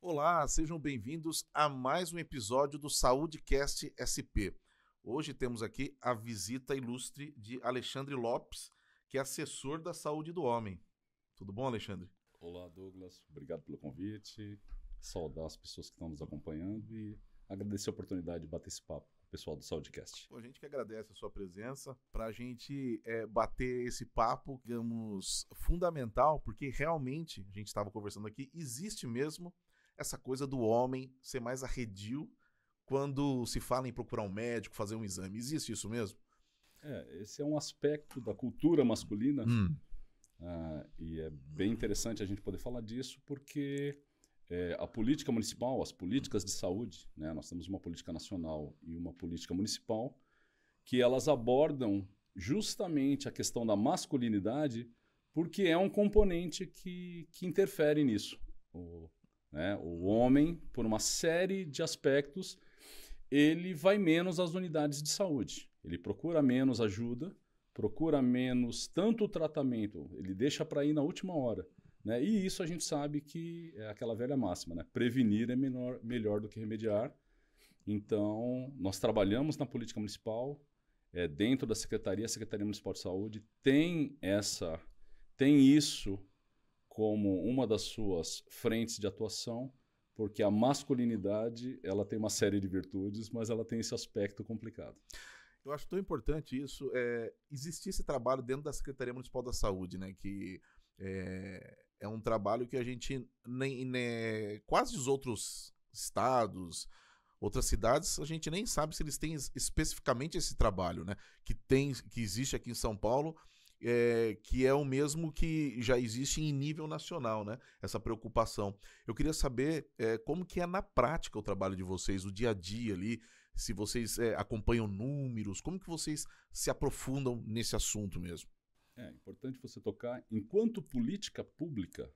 Olá, sejam bem-vindos a mais um episódio do SaúdeCast SP. Hoje temos aqui a visita ilustre de Alexandre Lopes, que é assessor da saúde do homem. Tudo bom, Alexandre? Olá, Douglas. Obrigado pelo convite. Saudar as pessoas que estão nos acompanhando e agradecer a oportunidade de bater esse papo com o pessoal do SaúdeCast. A gente que agradece a sua presença para a gente bater esse papo, digamos, fundamental, porque realmente, a gente estava conversando aqui, existe mesmo essa coisa do homem ser mais arredio quando se fala em procurar um médico, fazer um exame. Existe isso mesmo? Esse é um aspecto da cultura masculina e é bem interessante a gente poder falar disso porque a política municipal, as políticas de saúde, né, nós temos uma política nacional e uma política municipal que elas abordam justamente a questão da masculinidade porque é um componente que interfere nisso. O homem, por uma série de aspectos, ele vai menos às unidades de saúde. Ele procura menos ajuda, procura menos tanto o tratamento, ele deixa para ir na última hora. Né? E isso a gente sabe que é aquela velha máxima, né? Prevenir é melhor do que remediar. Então, nós trabalhamos na política municipal, dentro da Secretaria, a Secretaria Municipal de Saúde tem isso como uma das suas frentes de atuação, porque a masculinidade ela tem uma série de virtudes, mas ela tem esse aspecto complicado. Eu acho tão importante isso, existir esse trabalho dentro da Secretaria Municipal da Saúde, né, que é um trabalho que a gente, quase os outros estados, outras cidades, a gente nem sabe se eles têm especificamente esse trabalho, né, que existe aqui em São Paulo, que é o mesmo que já existe em nível nacional, né? Essa preocupação. Eu queria saber como que é na prática o trabalho de vocês, o dia a dia ali, se vocês acompanham números, como que vocês se aprofundam nesse assunto mesmo? É importante você tocar, enquanto política pública,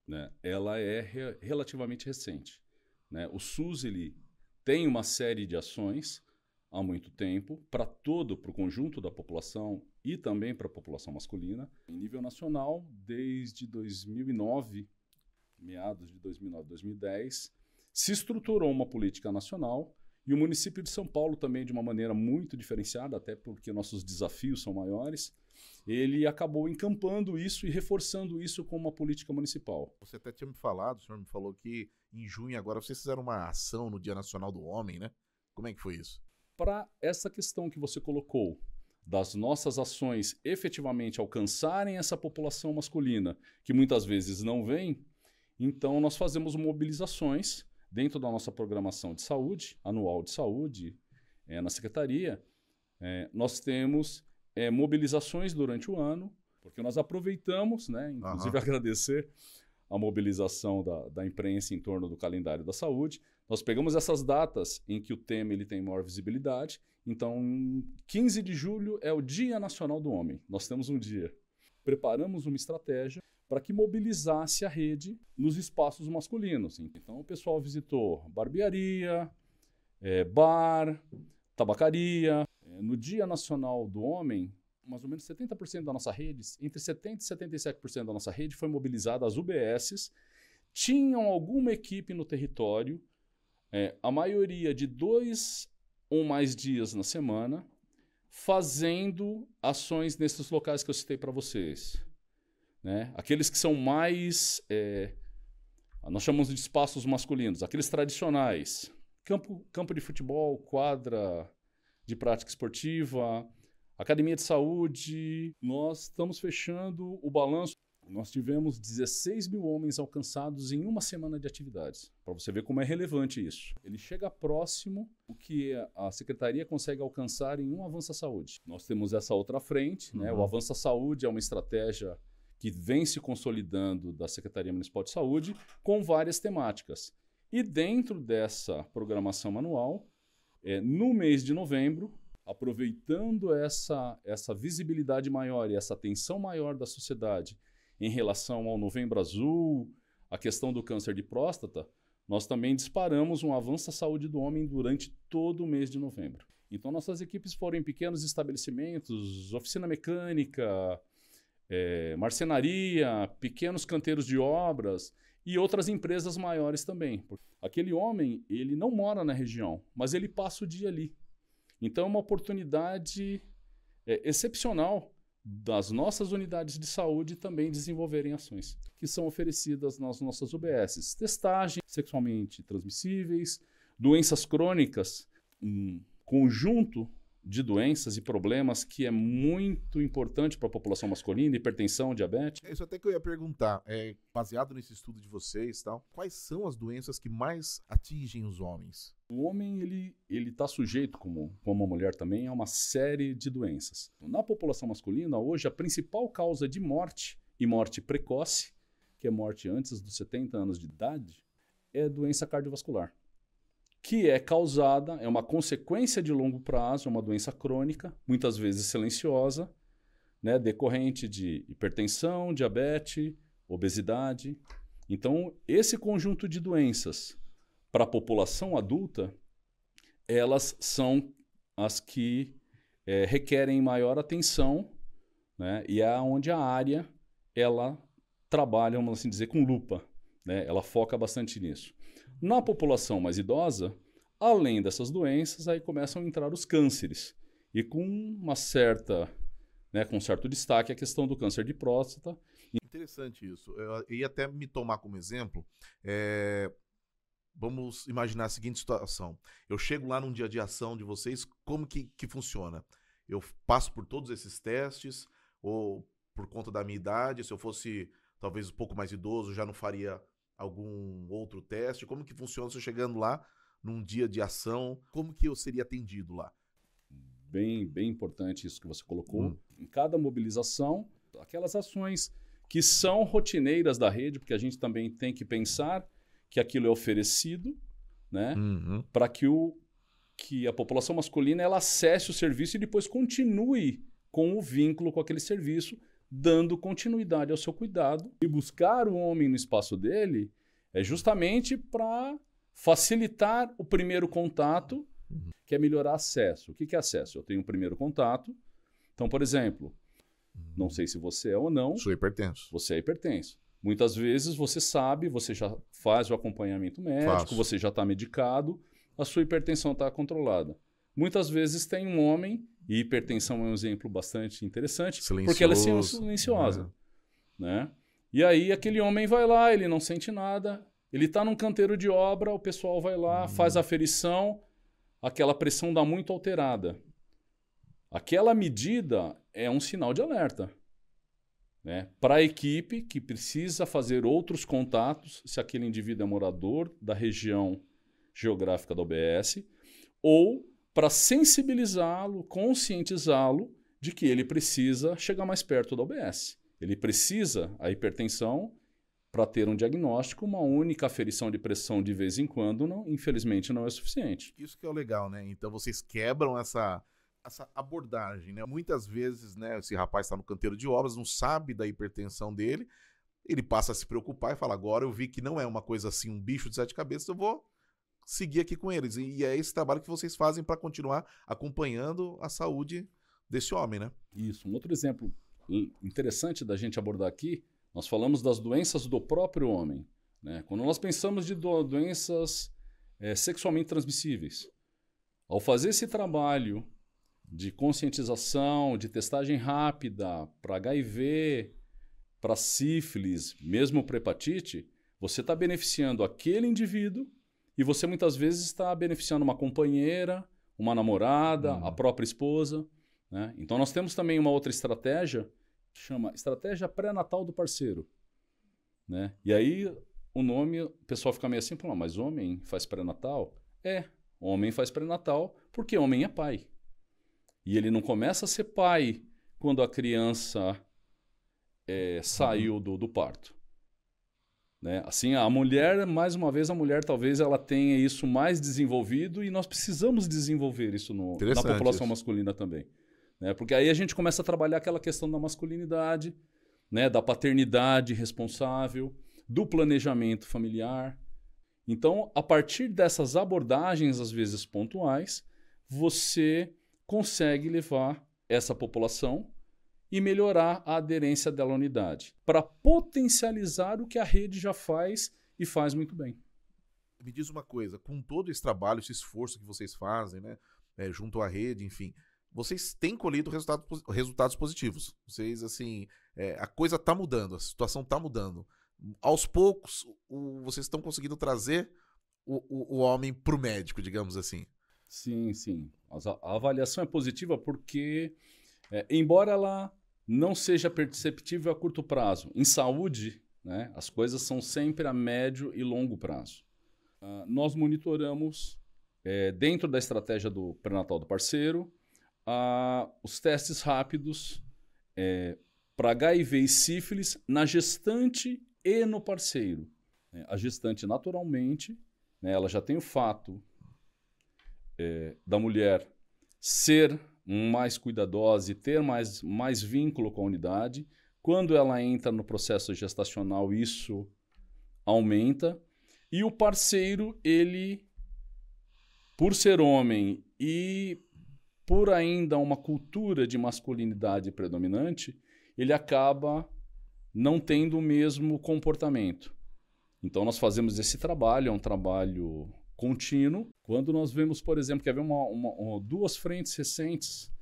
né, ela é relativamente recente. Né? O SUS ele tem uma série de ações há muito tempo, para o conjunto da população e também para a população masculina. Em nível nacional, desde 2009, meados de 2009, 2010, se estruturou uma política nacional e o município de São Paulo também, de uma maneira muito diferenciada, até porque nossos desafios são maiores, ele acabou encampando isso e reforçando isso com uma política municipal. Você até tinha me falado, o senhor me falou que em junho agora vocês fizeram uma ação no Dia Nacional do Homem, né? Como é que foi isso? Para essa questão que você colocou, das nossas ações efetivamente alcançarem essa população masculina, que muitas vezes não vem, então nós fazemos mobilizações dentro da nossa programação de saúde, anual de saúde, na Secretaria. Nós temos mobilizações durante o ano, porque nós aproveitamos, né, inclusive agradecer a mobilização da imprensa em torno do calendário da saúde. Nós pegamos essas datas em que o tema ele tem maior visibilidade. Então, 15 de julho é o Dia Nacional do Homem. Nós temos um dia. Preparamos uma estratégia para que mobilizasse a rede nos espaços masculinos. Então, o pessoal visitou barbearia, bar, tabacaria. No Dia Nacional do Homem, mais ou menos 70% da nossa rede, entre 70% e 77% da nossa rede foi mobilizada, as UBSs, tinham alguma equipe no território, a maioria de 2 ou mais dias na semana, fazendo ações nesses locais que eu citei para vocês. Né? Aqueles que são mais, nós chamamos de espaços masculinos, aqueles tradicionais, campo de futebol, quadra de prática esportiva, academia de saúde. Nós estamos fechando o balanço. Nós tivemos 16 mil homens alcançados em uma semana de atividades. Para você ver como é relevante isso. Ele chega próximo o que a Secretaria consegue alcançar em um Avança Saúde. Nós temos essa outra frente. Né? O Avança Saúde é uma estratégia que vem se consolidando da Secretaria Municipal de Saúde com várias temáticas. E dentro dessa programação anual, no mês de novembro, aproveitando essa visibilidade maior e essa atenção maior da sociedade em relação ao Novembro Azul, a questão do câncer de próstata, nós também disparamos um Avança Saúde do Homem durante todo o mês de novembro. Então, nossas equipes foram em pequenos estabelecimentos, oficina mecânica, marcenaria, pequenos canteiros de obras, e outras empresas maiores também. Aquele homem, ele não mora na região, mas ele passa o dia ali. Então é uma oportunidade excepcional das nossas unidades de saúde também desenvolverem ações que são oferecidas nas nossas UBSs. Testagem sexualmente transmissíveis, doenças crônicas, um conjunto de doenças e problemas que é muito importante para a população masculina, hipertensão, diabetes. Isso até que eu ia perguntar, baseado nesse estudo de vocês, tal, quais são as doenças que mais atingem os homens? O homem ele está sujeito, como a mulher também, a uma série de doenças. Na população masculina, hoje, a principal causa de morte, e morte precoce, que é morte antes dos 70 anos de idade, é doença cardiovascular, que é causada, é uma consequência de longo prazo, é uma doença crônica, muitas vezes silenciosa, né, decorrente de hipertensão, diabetes, obesidade. Então, esse conjunto de doenças para a população adulta, elas são as que requerem maior atenção, né, e é onde a área ela trabalha, vamos assim dizer, com lupa, né, ela foca bastante nisso. Na população mais idosa, além dessas doenças, aí começam a entrar os cânceres. E com uma certa, né, com um certo destaque a questão do câncer de próstata. Interessante isso. Eu ia até me tomar como exemplo. Vamos imaginar a seguinte situação. Eu chego lá num dia de ação de vocês, como que funciona? Eu passo por todos esses testes, ou por conta da minha idade, se eu fosse talvez um pouco mais idoso, já não faria algum outro teste? Como que funciona se eu chegando lá num dia de ação? Como que eu seria atendido lá? Bem importante isso que você colocou. Em cada mobilização, aquelas ações que são rotineiras da rede, porque a gente também tem que pensar que aquilo é oferecido, né, para que a população masculina ela acesse o serviço e depois continue com o vínculo com aquele serviço, dando continuidade ao seu cuidado. E buscar o homem no espaço dele é justamente para facilitar o primeiro contato, que é melhorar acesso. O que é acesso? Eu tenho um primeiro contato. Então, por exemplo, não sei se você é ou não. Sou hipertenso. Você é hipertenso. Muitas vezes você sabe, você já faz o acompanhamento médico, você já está medicado, a sua hipertensão está controlada. Muitas vezes tem um homem, e hipertensão é um exemplo bastante interessante, porque ela é silenciosa. Né? E aí aquele homem vai lá, ele não sente nada, ele está num canteiro de obra, o pessoal vai lá, faz a aferição, aquela pressão dá muito alterada. Aquela medida é um sinal de alerta, né? Para a equipe que precisa fazer outros contatos, se aquele indivíduo é morador da região geográfica da UBS, ou para sensibilizá-lo, conscientizá-lo de que ele precisa chegar mais perto da UBS. Ele precisa, a hipertensão, para ter um diagnóstico, uma única aferição de pressão de vez em quando, não, infelizmente, não é suficiente. Isso que é o legal, né? Então vocês quebram essa abordagem, né? Muitas vezes, né, esse rapaz está no canteiro de obras, não sabe da hipertensão dele, ele passa a se preocupar e fala, agora eu vi que não é uma coisa assim, um bicho de 7 cabeças, eu vou seguir aqui com eles. E é esse trabalho que vocês fazem para continuar acompanhando a saúde desse homem, né? Isso. Um outro exemplo interessante da gente abordar aqui, nós falamos das doenças do próprio homem, né? Quando nós pensamos de doenças sexualmente transmissíveis, ao fazer esse trabalho de conscientização, de testagem rápida para HIV, para sífilis, mesmo para hepatite, você está beneficiando aquele indivíduo e você muitas vezes está beneficiando uma companheira, uma namorada, a própria esposa, né? Então nós temos também uma outra estratégia que chama estratégia pré-natal do parceiro, né? E aí o nome, o pessoal fica meio assim, mas homem faz pré-natal? Homem faz pré-natal porque homem é pai. E ele não começa a ser pai quando a criança saiu do parto. Né? Assim, a mulher, mais uma vez, a mulher talvez ela tenha isso mais desenvolvido e nós precisamos desenvolver isso na população masculina também. Né? Porque aí a gente começa a trabalhar aquela questão da masculinidade, né? Da paternidade responsável, do planejamento familiar. Então, a partir dessas abordagens, às vezes pontuais, você consegue levar essa população e melhorar a aderência dela à unidade, para potencializar o que a rede já faz e faz muito bem. Me diz uma coisa, com todo esse trabalho, esse esforço que vocês fazem, né, junto à rede, enfim, vocês têm colhido resultados positivos. Vocês, assim, a coisa está mudando, a situação está mudando. Aos poucos, vocês estão conseguindo trazer o homem para o médico, digamos assim. Sim, sim. A avaliação é positiva porque, embora ela não seja perceptível a curto prazo, em saúde, né, as coisas são sempre a médio e longo prazo. Nós monitoramos, dentro da estratégia do pré-natal do parceiro, os testes rápidos para HIV e sífilis na gestante e no parceiro. A gestante, naturalmente, né, ela já tem o fato da mulher ser mais cuidadosa e ter mais vínculo com a unidade. Quando ela entra no processo gestacional, isso aumenta. E o parceiro, ele, por ser homem e por ainda uma cultura de masculinidade predominante, ele acaba não tendo o mesmo comportamento. Então, nós fazemos esse trabalho, é um trabalho contínuo. Quando nós vemos, por exemplo, que havia duas frentes recentes,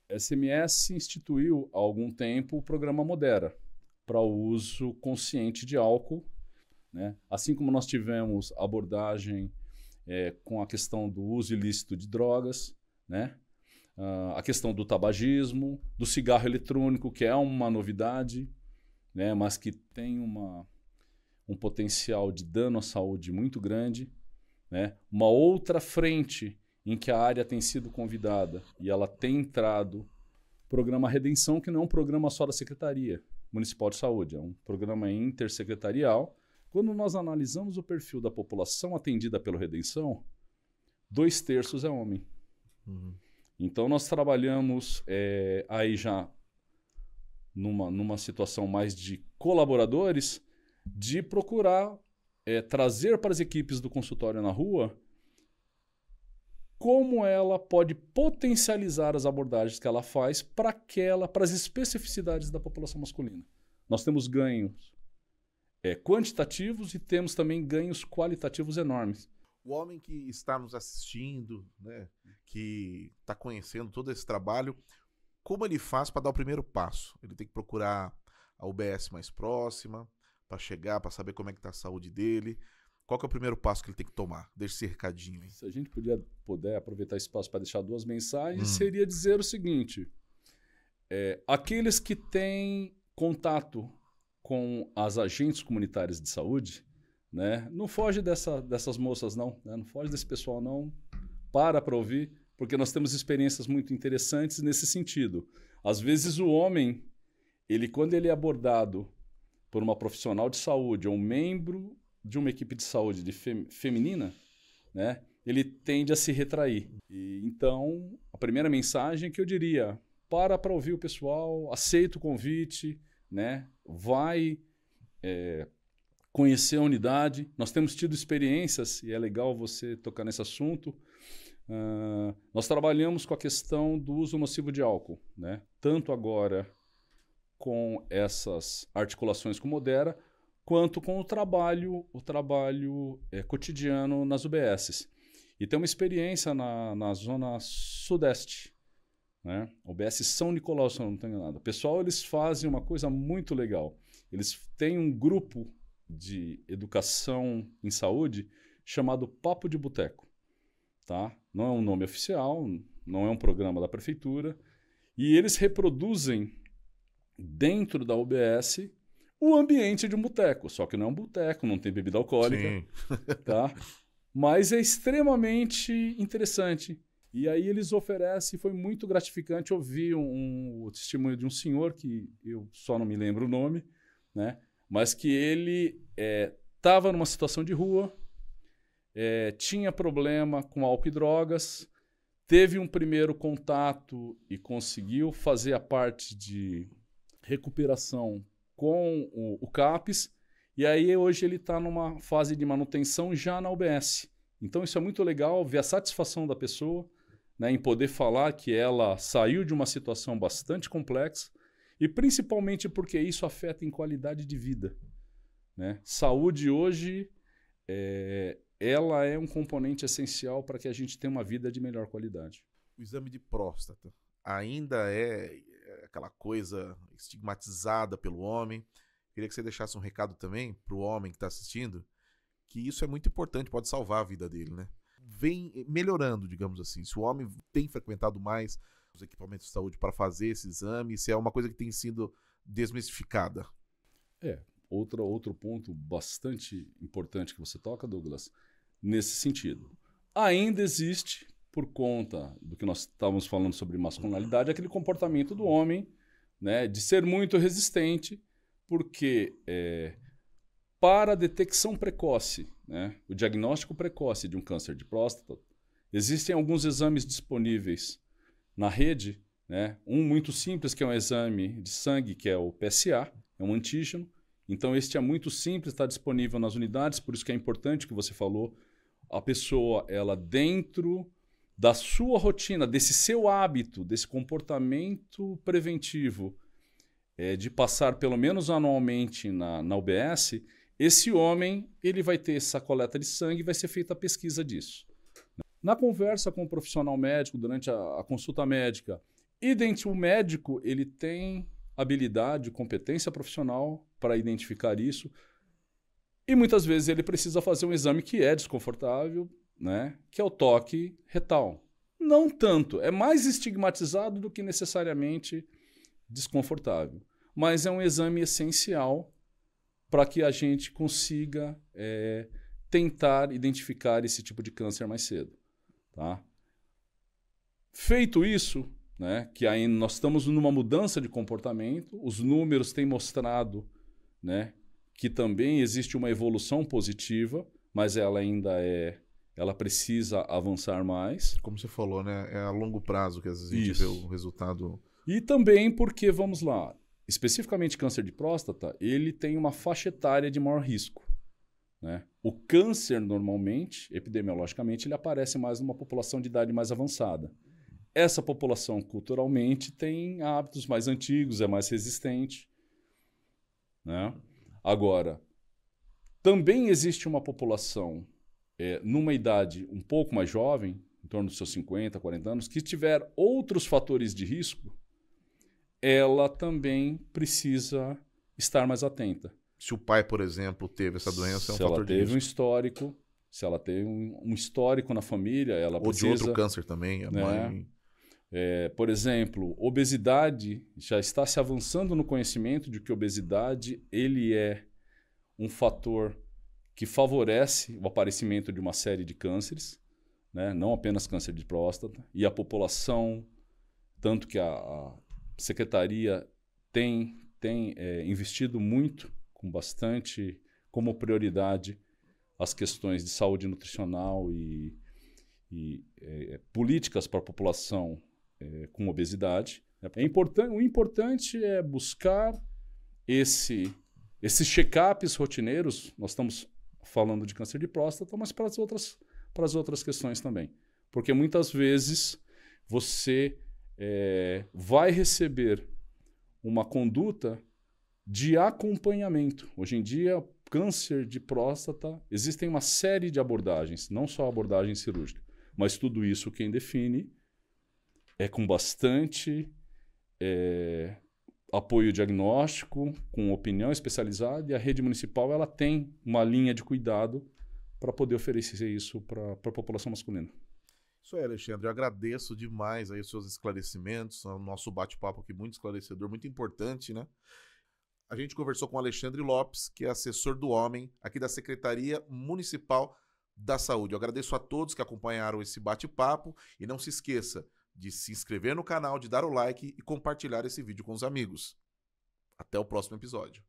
a SMS instituiu há algum tempo o programa Modera, para o uso consciente de álcool, né? Assim como nós tivemos abordagem com a questão do uso ilícito de drogas, né? A questão do tabagismo, do cigarro eletrônico, que é uma novidade, né? Mas que tem um potencial de dano à saúde muito grande, né? Uma outra frente em que a área tem sido convidada e ela tem entrado, programa Redenção, que não é um programa só da Secretaria Municipal de Saúde, é um programa intersecretarial. Quando nós analisamos o perfil da população atendida pelo Redenção, 2/3 é homem. Uhum. Então, nós trabalhamos aí já numa situação mais de colaboradores, de procurar trazer para as equipes do consultório na rua como ela pode potencializar as abordagens que ela faz para as especificidades da população masculina. Nós temos ganhos quantitativos e temos também ganhos qualitativos enormes. O homem que está nos assistindo, né, que está conhecendo todo esse trabalho, como ele faz para dar o primeiro passo? Ele tem que procurar a UBS mais próxima para chegar, para saber como é que está a saúde dele. Qual que é o primeiro passo que ele tem que tomar? Deixa esse recadinho aí. Se a gente puder aproveitar esse espaço para deixar 2 mensagens, seria dizer o seguinte: aqueles que têm contato com as agentes comunitárias de saúde, né, não foge dessas moças não, né, não foge desse pessoal não, para ouvir, porque nós temos experiências muito interessantes nesse sentido. Às vezes o homem, quando ele é abordado por uma profissional de saúde ou um membro de uma equipe de saúde feminina, né, ele tende a se retrair. Então, a primeira mensagem que eu diria, para ouvir o pessoal, aceita o convite, né, vai conhecer a unidade. Nós temos tido experiências, e é legal você tocar nesse assunto. Nós trabalhamos com a questão do uso nocivo de álcool, né, tanto agora com essas articulações com Modera, quanto com o trabalho cotidiano nas UBSs. E tem uma experiência na zona sudeste, né? UBS São Nicolau, se eu não estou enganado. O pessoal, eles fazem uma coisa muito legal. Eles têm um grupo de educação em saúde chamado Papo de Boteco. Tá? Não é um nome oficial, não é um programa da prefeitura. E eles reproduzem dentro da UBS o ambiente de um boteco. Só que não é um boteco, não tem bebida alcoólica. Sim. Tá? Mas é extremamente interessante. E aí eles oferecem, foi muito gratificante ouvir o testemunho de um senhor, que eu só não me lembro o nome, né? Mas que ele estava numa situação de rua, tinha problema com álcool e drogas, teve um primeiro contato e conseguiu fazer a parte de recuperação com o CAPES, e aí hoje ele está numa fase de manutenção já na UBS. Então isso é muito legal, ver a satisfação da pessoa, né, em poder falar que ela saiu de uma situação bastante complexa, e principalmente porque isso afeta em qualidade de vida, né? Saúde hoje, ela é um componente essencial para que a gente tenha uma vida de melhor qualidade. O exame de próstata ainda é aquela coisa estigmatizada pelo homem. Queria que você deixasse um recado também para o homem que está assistindo, que isso é muito importante, pode salvar a vida dele, né? Vem melhorando, digamos assim. Se o homem tem frequentado mais os equipamentos de saúde para fazer esse exame, se é uma coisa que tem sido desmistificada. Outro ponto bastante importante que você toca, Douglas, nesse sentido. Ainda existe, por conta do que nós estávamos falando sobre masculinidade, aquele comportamento do homem, né, de ser muito resistente, porque para a detecção precoce, né, o diagnóstico precoce de um câncer de próstata, existem alguns exames disponíveis na rede, né, um muito simples, que é um exame de sangue, que é o PSA, é um antígeno. Então, este é muito simples, está disponível nas unidades, por isso que é importante que você falou, a pessoa, ela dentro da sua rotina, desse seu hábito, desse comportamento preventivo, de passar pelo menos anualmente na UBS, esse homem ele vai ter essa coleta de sangue e vai ser feita a pesquisa disso. Na conversa com o profissional médico, durante a consulta médica, o médico ele tem habilidade, competência profissional para identificar isso, e muitas vezes ele precisa fazer um exame que é desconfortável, né, que é o toque retal. Não tanto, é mais estigmatizado do que necessariamente desconfortável, mas é um exame essencial para que a gente consiga tentar identificar esse tipo de câncer mais cedo. Tá? Feito isso, né, que ainda nós estamos numa mudança de comportamento, os números têm mostrado, né, que também existe uma evolução positiva, mas ela ainda ela precisa avançar mais. Como você falou, né, é a longo prazo que às vezes a gente vê o resultado. E também porque, vamos lá, especificamente câncer de próstata, ele tem uma faixa etária de maior risco. Né? O câncer, normalmente, epidemiologicamente, ele aparece mais numa população de idade mais avançada. Essa população, culturalmente, tem hábitos mais antigos, é mais resistente. Né? Agora, também existe uma população numa idade um pouco mais jovem, em torno dos seus 50, 40 anos, que tiver outros fatores de risco, ela também precisa estar mais atenta. Se o pai, por exemplo, teve essa doença, é um fator de risco. Se ela teve um histórico, se ela teve um histórico na família, ela precisa... Ou de outro câncer também, a mãe... por exemplo, obesidade, já está se avançando no conhecimento de que obesidade ele é um fator que favorece o aparecimento de uma série de cânceres, né? Não apenas câncer de próstata, e a população, tanto que a Secretaria tem investido muito, com bastante, como prioridade, as questões de saúde nutricional e políticas para a população com obesidade. O importante é buscar esses check-ups rotineiros. Nós estamos falando de câncer de próstata, mas para as outras questões também. Porque muitas vezes você vai receber uma conduta de acompanhamento. Hoje em dia, câncer de próstata, existem uma série de abordagens, não só abordagem cirúrgica, mas tudo isso quem define é com bastante apoio diagnóstico, com opinião especializada, e a rede municipal ela tem uma linha de cuidado para poder oferecer isso para a população masculina. Isso aí, Alexandre. Eu agradeço demais aí os seus esclarecimentos, o nosso bate-papo aqui muito esclarecedor, muito importante, né? A gente conversou com o Alexandre Lopes, que é assessor do homem aqui da Secretaria Municipal da Saúde. Eu agradeço a todos que acompanharam esse bate-papo e não se esqueça de se inscrever no canal, de dar o like e compartilhar esse vídeo com os amigos. Até o próximo episódio.